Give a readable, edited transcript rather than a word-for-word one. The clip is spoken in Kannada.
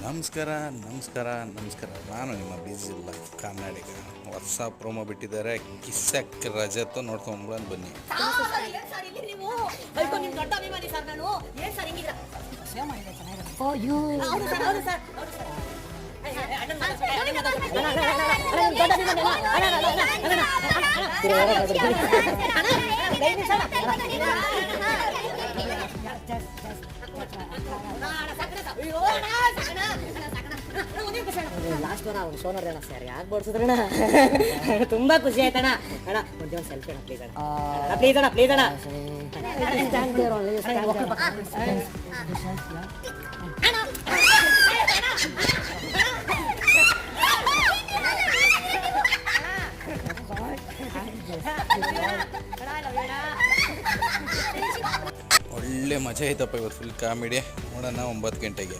ನಮಸ್ಕಾರ ನಮಸ್ಕಾರ ನಮಸ್ಕಾರ. ನಾನು ನಿಮ್ಮ ಬಿಸಿ ಲೈಫ್ ಕನ್ನಡಿಗ. ಹೊಸ ಪ್ರೋಮೋ ಬಿಟ್ಟಿದ್ದಾರೆ, ಕಿಸಕ್ ರಜತ್ ನೋಡ್ಕೊಂಡ್ಬಂದು ಬನ್ನಿ. ಲಾಸ್ಟ್ ವಾರ ಅವ್ನು ಶೋ ನೋಡಿದಣ್ಣ ಸರ್, ಯಾಕೆ ಬಡ್ಸಿದ್ರಣ್ಣ? ತುಂಬಾ ಖುಷಿ ಆಯ್ತಣ್ಣ. ಅಣ್ಣ ಒಂದು ಸೆಲ್ಫಿ ಅಣ್ಣ, ಪ್ಲೀಸ್ ಅಣ್ಣ, ಪ್ಲೀಸ್ ಅಣ್ಣ, ಪ್ಲೀಸ್ ಅಣ್ಣ. ಒಳ್ಳೆ ಮಜಾ ಐತಪ್ಪ ಇವತ್ತು, ಫುಲ್ ಕಾಮಿಡಿ. ನೋಡೋಣ 9 ಗಂಟೆಗೆ.